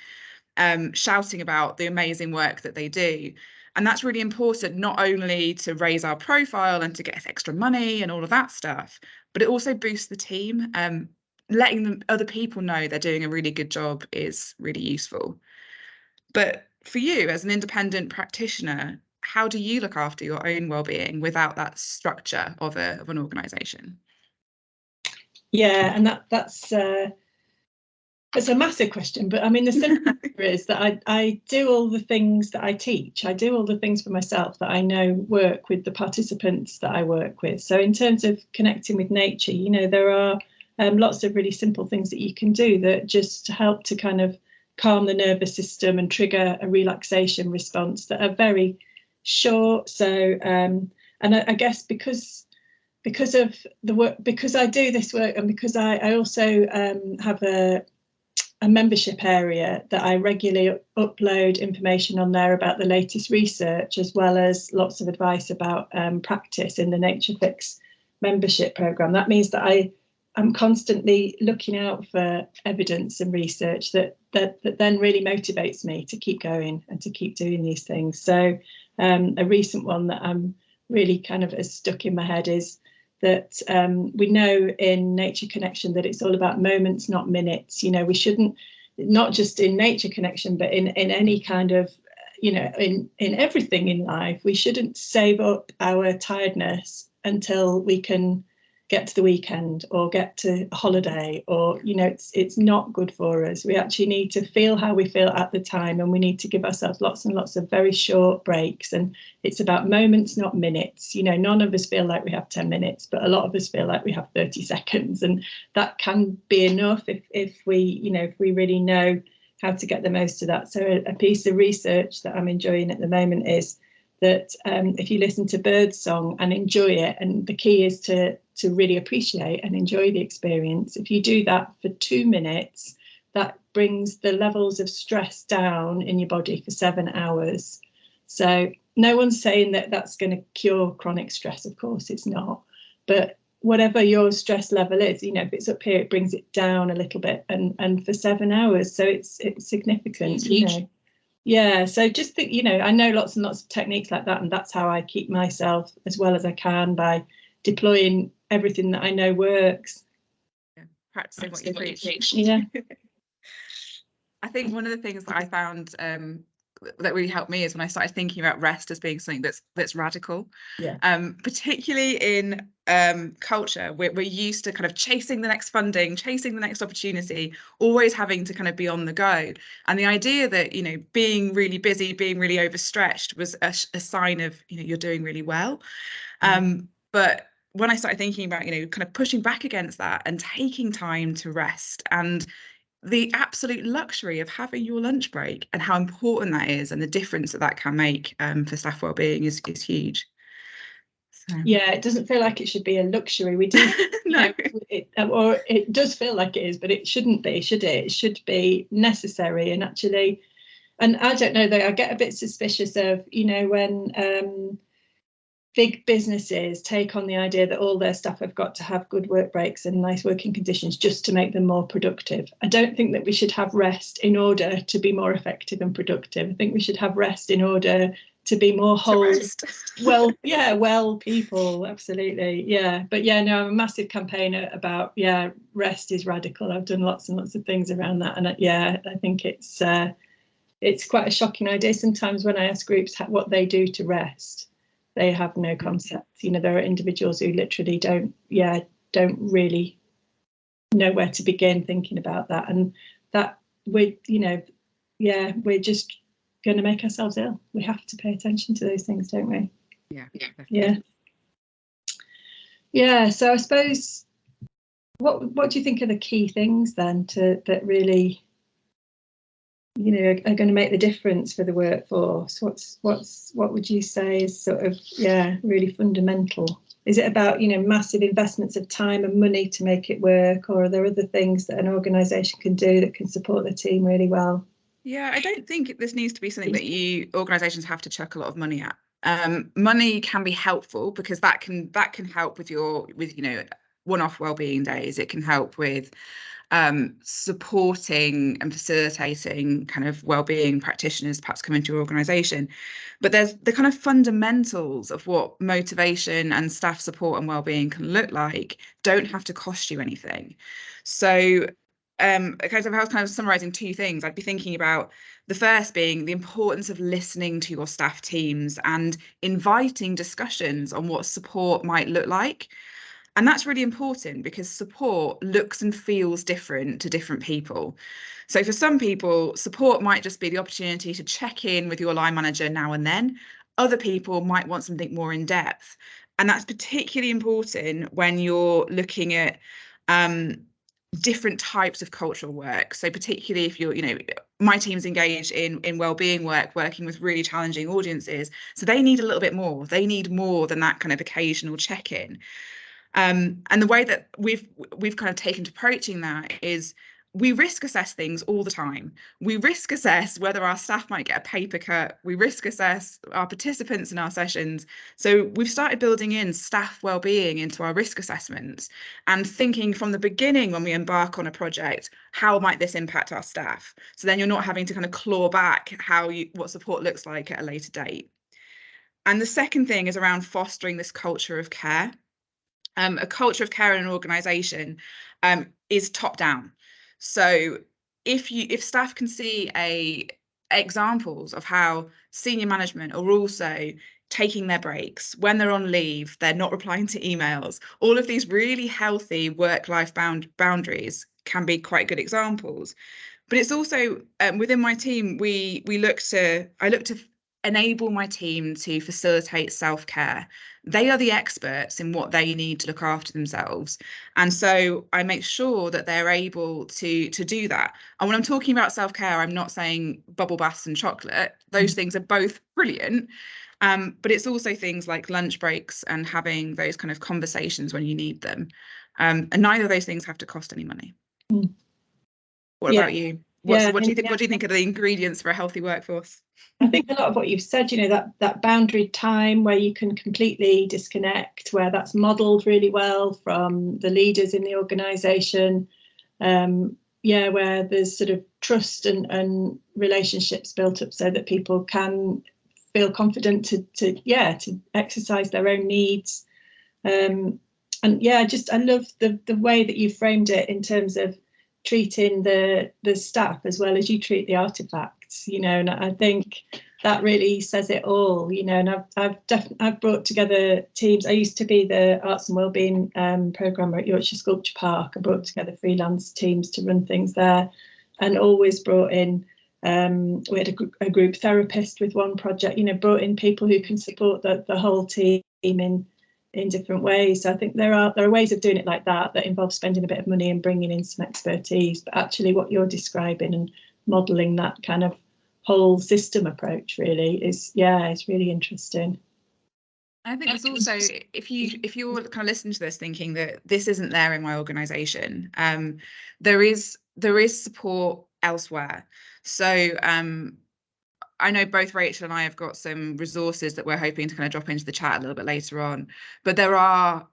shouting about the amazing work that they do. And that's really important, not only to raise our profile and to get us extra money and all of that stuff, but it also boosts the team. Letting other people know they're doing a really good job is really useful. But for you as an independent practitioner, how do you look after your own well-being without that structure of an organisation? Yeah, and that's it's a massive question, but I mean, the simple answer is that I do all the things that I teach. I do all the things for myself that I know work with the participants that I work with. So in terms of connecting with nature, you know, there are lots of really simple things that you can do that just help to kind of calm the nervous system and trigger a relaxation response that are very short. So and I guess because of the work, because I do this work, and because I also have a membership area that I regularly upload information on there about the latest research, as well as lots of advice about practice in the Nature Fix membership program. That means that I'm constantly looking out for evidence and research that then really motivates me to keep going and to keep doing these things. So a recent one that I'm really kind of has stuck in my head is that we know in Nature Connection that it's all about moments, not minutes. You know, we shouldn't, not just in Nature Connection, but in any kind of, you know, in everything in life, we shouldn't save up our tiredness until we can get to the weekend or get to a holiday, or, you know, it's not good for us. We actually need to feel how we feel at the time, and we need to give ourselves lots and lots of very short breaks. And it's about moments, not minutes. You know, none of us feel like we have 10 minutes, but a lot of us feel like we have 30 seconds, and that can be enough if we, you know, if we really know how to get the most of that. So a piece of research that I'm enjoying at the moment is that if you listen to birdsong and enjoy it, and the key is to really appreciate and enjoy the experience. If you do that for 2 minutes, that brings the levels of stress down in your body for 7 hours. So no one's saying that that's going to cure chronic stress. Of course it's not. But whatever your stress level is, you know, if it's up here, it brings it down a little bit, and for 7 hours. So it's significant, you know. Yeah, so just think, you know, I know lots and lots of techniques like that, and that's how I keep myself as well as I can, by deploying everything that I know works. Yeah, practicing what you preach. Yeah. I think one of the things that I found that really helped me is when I started thinking about rest as being something that's radical. Yeah. Particularly in culture, we're used to kind of chasing the next funding, chasing the next opportunity, always having to kind of be on the go. And the idea that, you know, being really busy, being really overstretched was a sign of, you know, you're doing really well. But when I started thinking about, you know, kind of pushing back against that and taking time to rest, and the absolute luxury of having your lunch break, and how important that is, and the difference that can make for staff wellbeing is huge. So. Yeah, it doesn't feel like it should be a luxury. We do, No. or it does feel like it is, but it shouldn't be, should it? It should be necessary. And actually, and I don't know, though, I get a bit suspicious of, you know, when big businesses take on the idea that all their staff have got to have good work breaks and nice working conditions just to make them more productive. I don't think that we should have rest in order to be more effective and productive. I think we should have rest in order to be more whole. Well people, absolutely. Yeah, but yeah, no, I'm a massive campaigner about, yeah, rest is radical. I've done lots and lots of things around that, and yeah, I think it's quite a shocking idea sometimes when I ask groups what they do to rest. They have no concept. You know, there are individuals who literally don't really know where to begin thinking about that, and that we're just going to make ourselves ill. We have to pay attention to those things, don't we? Yeah. So I suppose, what do you think are the key things then that really, you know, are going to make the difference for the workforce? What would you say is sort of, really fundamental? Is it about, you know, massive investments of time and money to make it work, or are there other things that an organisation can do that can support the team really well? Yeah, I don't think this needs to be something that organisations have to chuck a lot of money at. Money can be helpful because that can help with you know, one-off wellbeing days. It can help with supporting and facilitating kind of wellbeing practitioners perhaps come into your organisation. But there's the kind of fundamentals of what motivation and staff support and wellbeing can look like don't have to cost you anything. So okay, so if I was kind of summarising two things, I'd be thinking about the first being the importance of listening to your staff teams and inviting discussions on what support might look like. And that's really important because support looks and feels different to different people. So for some people, support might just be the opportunity to check in with your line manager now and then. Other people might want something more in depth. And that's particularly important when you're looking at different types of cultural work. So particularly if you're, my team's engaged in wellbeing work, working with really challenging audiences. So they need a little bit more. They need more than that kind of occasional check-in. And the way that we've kind of taken to approaching that is we risk assess things all the time. We risk assess whether our staff might get a paper cut. We risk assess our participants in our sessions. So we've started building in staff wellbeing into our risk assessments and thinking from the beginning when we embark on a project, how might this impact our staff? So then you're not having to kind of claw back what support looks like at a later date. And the second thing is around fostering this culture of care. A culture of care in an organisation is top down. So if staff can see examples of how senior management are also taking their breaks, when they're on leave, they're not replying to emails, all of these really healthy work-life boundaries can be quite good examples. But it's also within my team, I look to enable my team to facilitate self-care. They are the experts in what they need to look after themselves. And so I make sure that they're able to do that. And when I'm talking about self-care, I'm not saying bubble baths and chocolate. Those things are both brilliant. But it's also things like lunch breaks and having those kind of conversations when you need them. And neither of those things have to cost any money. What about you? What do you think? What do you think are the ingredients for a healthy workforce? I think a lot of what you've said, that boundary time where you can completely disconnect, where that's modelled really well from the leaders in the organisation. Where there's sort of trust and relationships built up so that people can feel confident to exercise their own needs. I love the way that you framed it in terms of treating the staff as well as you treat the artifacts, and I think that really says it all, and I've brought together teams. I used to be the arts and wellbeing programmer at Yorkshire Sculpture Park. I brought together freelance teams to run things there, and always brought in we had a group therapist with one project, brought in people who can support the whole team in different ways. So I think there are ways of doing it like that involve spending a bit of money and bringing in some expertise, but actually what you're describing and modelling that kind of whole system approach really is really interesting. I think there's also, if you're kind of listening to this thinking that this isn't there in my organisation, there is support elsewhere. So I know both Rachel and I have got some resources that we're hoping to kind of drop into the chat a little bit later on, but there are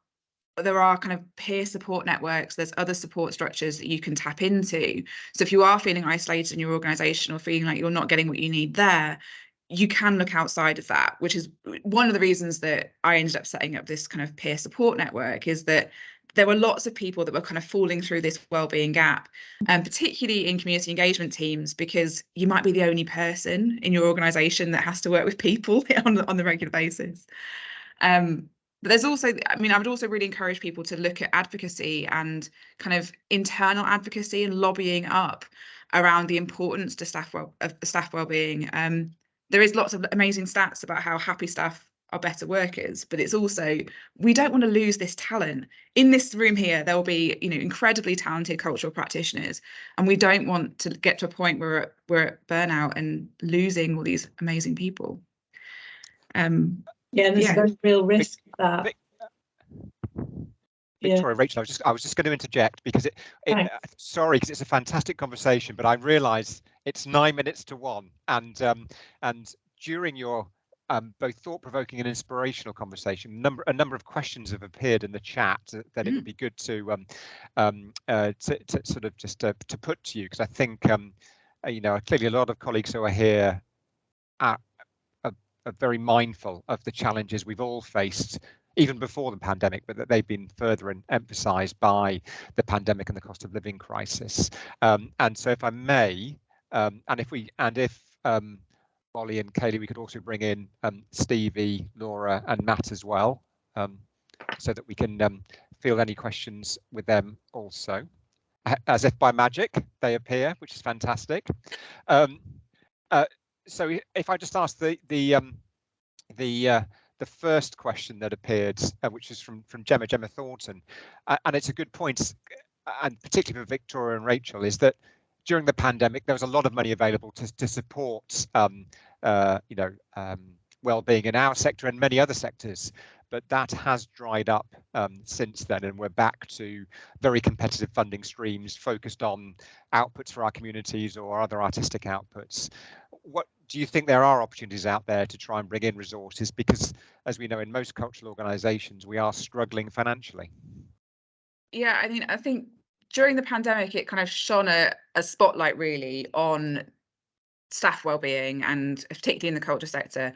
kind of peer support networks. There's other support structures that you can tap into. So if you are feeling isolated in your organisation or feeling like you're not getting what you need there, you can look outside of that, which is one of the reasons that I ended up setting up this kind of peer support network, is that there were lots of people that were kind of falling through this wellbeing gap, and particularly in community engagement teams, because you might be the only person in your organisation that has to work with people on the regular basis. But there's also, I would also really encourage people to look at advocacy and kind of internal advocacy and lobbying up around the importance to staff wellbeing. There is lots of amazing stats about how happy staff are better workers, but it's also, we don't want to lose this talent. In this room here, there will be, incredibly talented cultural practitioners, and we don't want to get to a point where we're at burnout and losing all these amazing people. There's a real risk of that. Victoria, Rachel, I was just going to interject because because it's a fantastic conversation, but I realise it's 9 minutes to 1, and during your both thought-provoking and inspirational conversation, a number of questions have appeared in the chat that it would be good to sort of just to put to you, because I think clearly a lot of colleagues who are here are very mindful of the challenges we've all faced even before the pandemic, but that they've been further emphasised by the pandemic and the cost of living crisis. And so, if I may, and if Molly and Kaylee, we could also bring in Stevie, Laura, and Matt as well, so that we can field any questions with them also. As if by magic, they appear, which is fantastic. So if I just ask the first question that appeared, which is from Gemma Thornton, and it's a good point, and particularly for Victoria and Rachel, is that during the pandemic there was a lot of money available to support well-being in our sector and many other sectors, but that has dried up since then, and we're back to very competitive funding streams focused on outputs for our communities or other artistic outputs. What do you think there are opportunities out there to try and bring in resources? Because as we know, in most cultural organisations, we are struggling financially. Yeah, I think during the pandemic, it kind of shone a spotlight really on staff wellbeing, and particularly in the culture sector.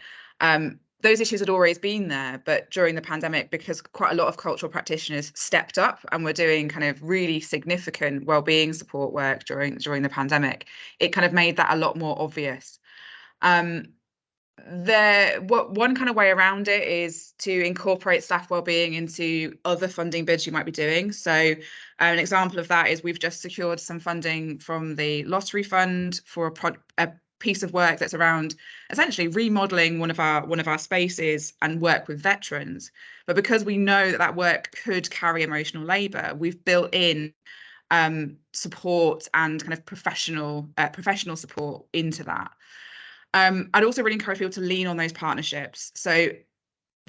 Those issues had always been there, but during the pandemic, because quite a lot of cultural practitioners stepped up and were doing kind of really significant wellbeing support work during the pandemic, it kind of made that a lot more obvious. One kind of way around it is to incorporate staff wellbeing into other funding bids you might be doing. So an example of that is we've just secured some funding from the Lottery Fund for a piece of work that's around essentially remodeling one of our spaces and work with veterans. But because we know that work could carry emotional labour, we've built in support and kind of professional support into that. I'd also really encourage people to lean on those partnerships. So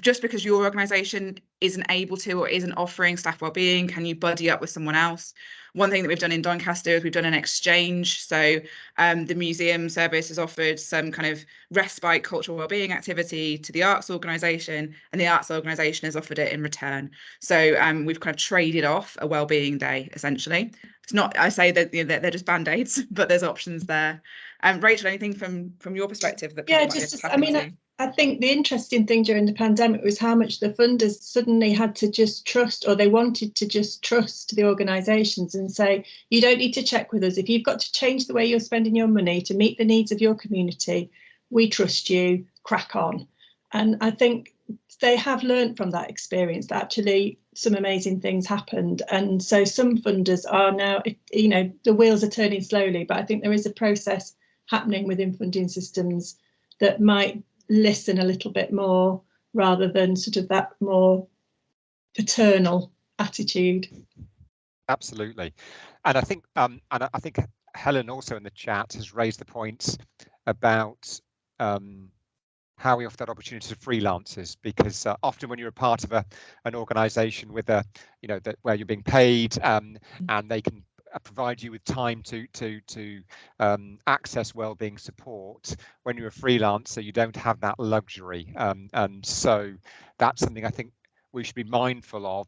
just because your organisation isn't able to or isn't offering staff wellbeing, can you buddy up with someone else? One thing that we've done in Doncaster is we've done an exchange. So the museum service has offered some kind of respite cultural wellbeing activity to the arts organisation, and the arts organisation has offered it in return. So we've kind of traded off a wellbeing day, essentially. It's not, I say that they're just band-aids, but there's options there. Rachel, anything from your perspective that people might just tap into? I think the interesting thing during the pandemic was how much the funders suddenly had to just trust, or they wanted to just trust the organisations and say, you don't need to check with us. If you've got to change the way you're spending your money to meet the needs of your community, we trust you, crack on. And I think they have learned from that experience that actually some amazing things happened. And so some funders are now, the wheels are turning slowly, but I think there is a process happening within funding systems that might listen a little bit more rather than sort of that more paternal attitude. Absolutely. And I think Helen also in the chat has raised the point about how we offer that opportunity to freelancers, because often when you're a part of an organisation with where you're being paid and they can provide you with time to access wellbeing support, when you're a freelancer you don't have that luxury, and so that's something I think we should be mindful of,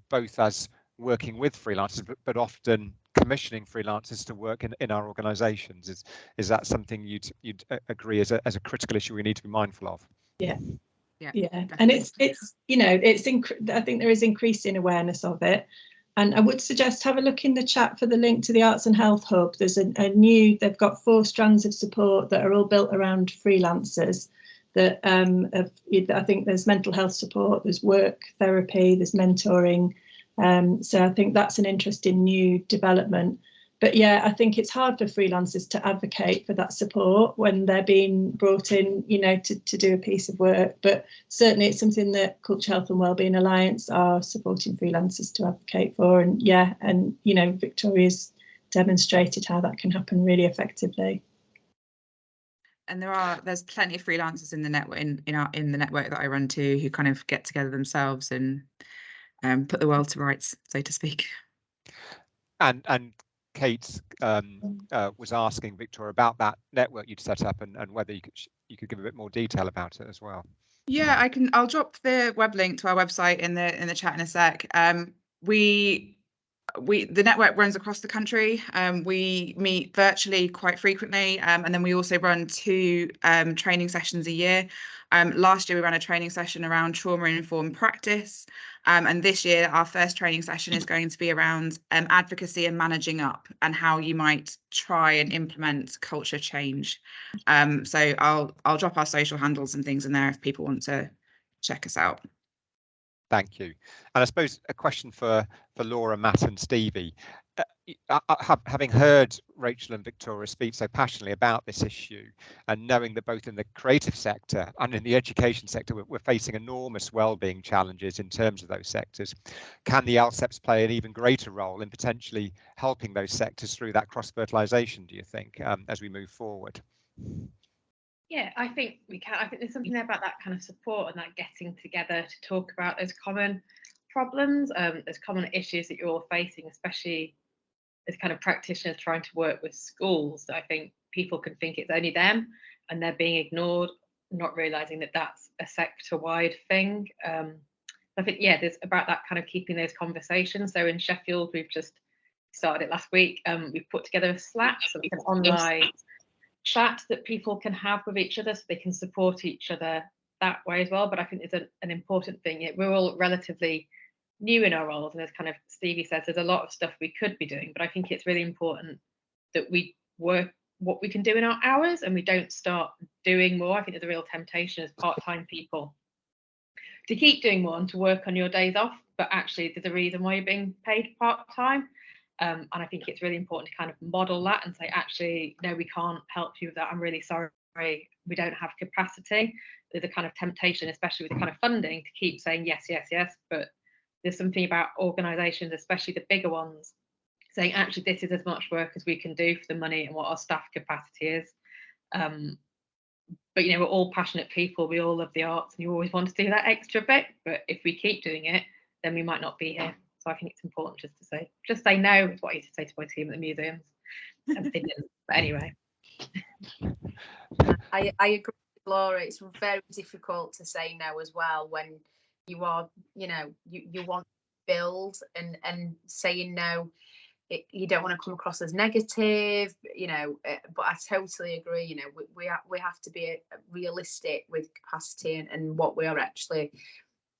both as working with freelancers but often commissioning freelancers to work in our organisations. Is that something you'd agree as a critical issue we need to be mindful of? Yeah. And it's I think there is increasing awareness of it. And I would suggest have a look in the chat for the link to the Arts and Health Hub. There's they've got 4 strands of support that are all built around freelancers. That I think there's mental health support, there's work therapy, there's mentoring. So I think that's an interesting new development. But yeah, I think it's hard for freelancers to advocate for that support when they're being brought in, to do a piece of work. But certainly it's something that Culture, Health and Wellbeing Alliance are supporting freelancers to advocate for. And Victoria's demonstrated how that can happen really effectively. And there's plenty of freelancers in the network in the network that I run to who kind of get together themselves and put the world to rights, so to speak. And Kate was asking Victoria about that network you'd set up and whether you could give a bit more detail about it as well. Yeah, I'll drop the web link to our website in the chat in a sec. the network runs across the country. We meet virtually quite frequently, and then we also run 2 training sessions a year. Last year we ran a training session around trauma-informed practice, and this year our first training session is going to be around advocacy and managing up, and how you might try and implement culture change. So I'll drop our social handles and things in there if people want to check us out. Thank you. And I suppose a question for Laura, Matt and Stevie. Having heard Rachel and Victoria speak so passionately about this issue, and knowing that both in the creative sector and in the education sector we're facing enormous wellbeing challenges in terms of those sectors, can the LSEPs play an even greater role in potentially helping those sectors through that cross-fertilisation, do you think, as we move forward? Yeah, I think we can. I think there's something there about that kind of support and that getting together to talk about those common problems, those common issues that you're all facing, especially as kind of practitioners trying to work with schools. I think people can think it's only them and they're being ignored, not realising that that's a sector-wide thing. I think, yeah, there's about that kind of keeping those conversations. So in Sheffield, we've just started it last week. We've put together a Slack, so it's an online chat that people can have with each other, so they can support each other that way as well. But I think it's an important thing. We're all relatively new in our roles, and as kind of Stevie says, there's a lot of stuff we could be doing, but I think it's really important that we work what we can do in our hours and we don't start doing more. I think there's a real temptation as part-time people to keep doing more and to work on your days off, but actually there's a reason why you're being paid part-time. And I think it's really important to kind of model that and say, actually, no, we can't help you with that. I'm really sorry, we don't have capacity. There's a kind of temptation, especially with the kind of funding, to keep saying yes, yes, yes. But there's something about organisations, especially the bigger ones, saying, actually, this is as much work as we can do for the money and what our staff capacity is. But, you know, we're all passionate people. We all love the arts and you always want to do that extra bit. But if we keep doing it, then we might not be here. So I think it's important just say no. Is what I used to say to my team at the museums. But anyway. I agree with Laura. It's very difficult to say no as well when you are, you know, you want to build, and saying no, you don't want to come across as negative, you know. But I totally agree. You know, we have to be realistic with capacity and what we are actually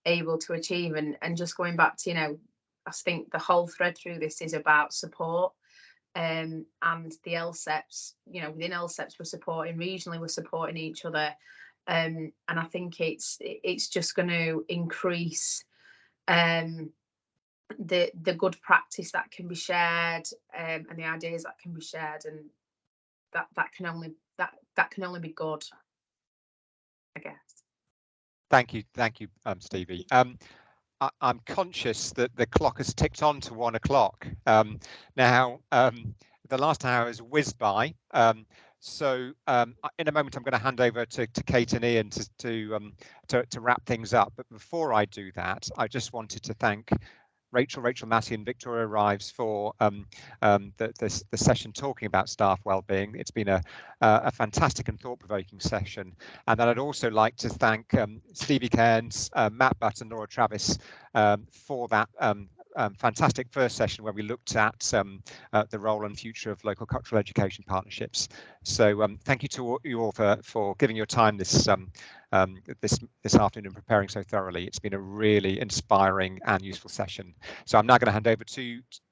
able to achieve. And just going back to, you know, I think the whole thread through this is about support, and the LSEPs, you know, within LSEPs we're supporting, regionally we're supporting each other, and I think it's just going to increase the good practice that can be shared, and the ideas that can be shared, and that can only be good, I guess. Thank you, Stevie. I'm conscious that the clock has ticked on to 1 o'clock. Now, the last hour has whizzed by. So in a moment, I'm going to hand over to Kate and Ian to wrap things up. But before I do that, I just wanted to thank Rachel, Matty and Victoria Rives for the session talking about staff wellbeing. It's been a fantastic and thought-provoking session. And then I'd also like to thank Stevie Cairns, Matt Butt and Laura Travis for that fantastic first session where we looked at the role and future of local cultural education partnerships. So thank you to you all for giving your time this afternoon and preparing so thoroughly. It's been a really inspiring and useful session. So I'm now going to hand over to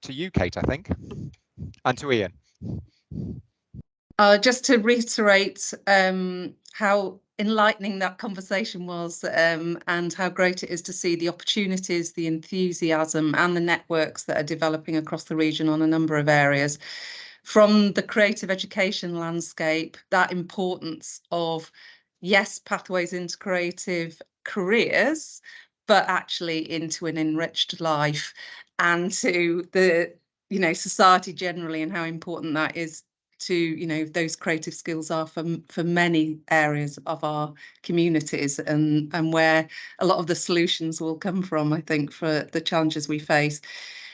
you, Kate, I think, and to Ian. Just to reiterate how enlightening that conversation was, and how great it is to see the opportunities, the enthusiasm and the networks that are developing across the region on a number of areas. From the creative education landscape, that importance of, yes, pathways into creative careers, but actually into an enriched life, and to the, you know, society generally, and how important that is to, you know, those creative skills are for many areas of our communities, and where a lot of the solutions will come from, I think, for the challenges we face.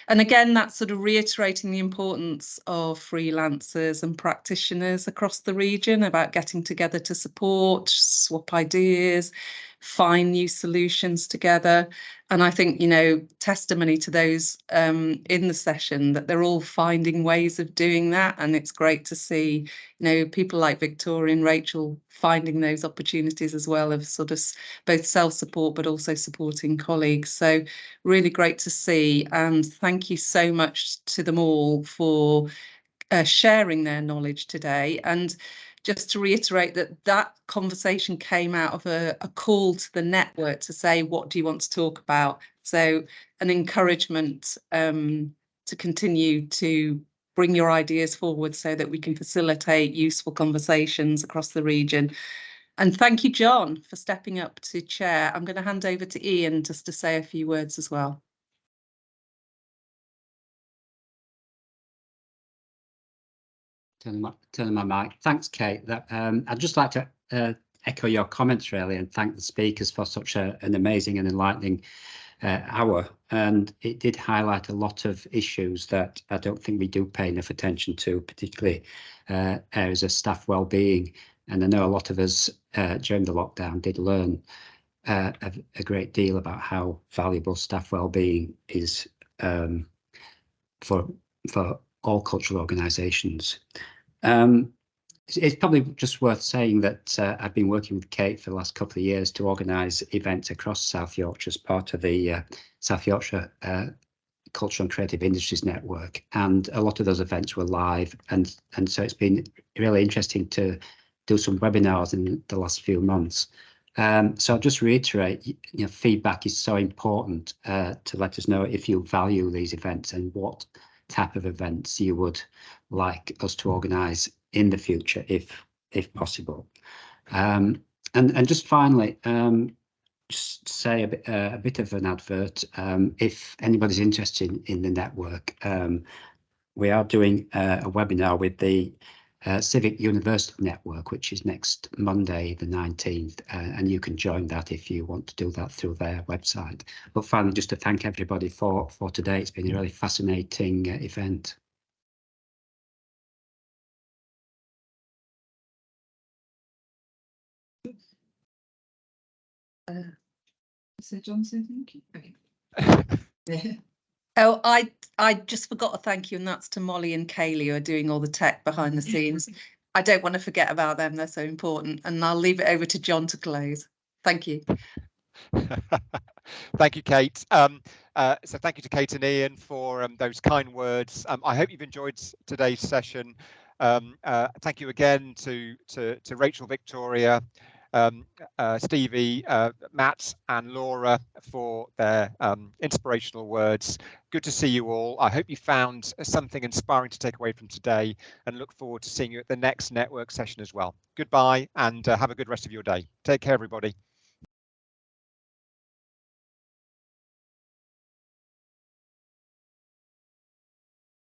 And again, that's sort of reiterating the importance of freelancers and practitioners across the region about getting together to support, swap ideas, find new solutions together. And I think, you know, testimony to those in the session, that they're all finding ways of doing that. And it's great to see, you know, people like Victoria and Rachel finding those opportunities as well, of sort of both self-support but also supporting colleagues. So really great to see, and thank you so much to them all for sharing their knowledge today. And just to reiterate that conversation came out of a call to the network to say, what do you want to talk about? So an encouragement to continue to bring your ideas forward so that we can facilitate useful conversations across the region. And thank you, John, for stepping up to chair. I'm going to hand over to Ian just to say a few words as well. Turning my mic. Thanks, Kate. I'd just like to echo your comments really, and thank the speakers for such an amazing and enlightening hour. And it did highlight a lot of issues that I don't think we do pay enough attention to, particularly areas of staff well-being. And I know a lot of us during the lockdown did learn a great deal about how valuable staff well-being is for all cultural organisations. It's probably just worth saying that I've been working with Kate for the last couple of years to organise events across South Yorkshire as part of the South Yorkshire Cultural and Creative Industries Network, and a lot of those events were live, and so it's been really interesting to do some webinars in the last few months. So I'll just reiterate, you know, feedback is so important to let us know if you value these events and what type of events you would like us to organise in the future, if possible. And just finally, just say a bit of an advert. If anybody's interested in the network, we are doing a webinar with the Civic University Network, which is next Monday, the 19th, and you can join that if you want to do that through their website. But finally, just to thank everybody for today. It's been a really fascinating event. So John, say thank you. Okay. Yeah. Oh, I just forgot a thank you, and that's to Molly and Kaylee, who are doing all the tech behind the scenes. I don't want to forget about them, they're so important. And I'll leave it over to John to close. Thank you. Thank you, Kate. So thank you to Kate and Ian for those kind words. I hope you've enjoyed today's session. Thank you again to Rachel, Victoria, Stevie, Matt and Laura for their inspirational words. Good to see you all. I hope you found something inspiring to take away from today, and look forward to seeing you at the next network session as well. Goodbye, and have a good rest of your day. Take care, everybody.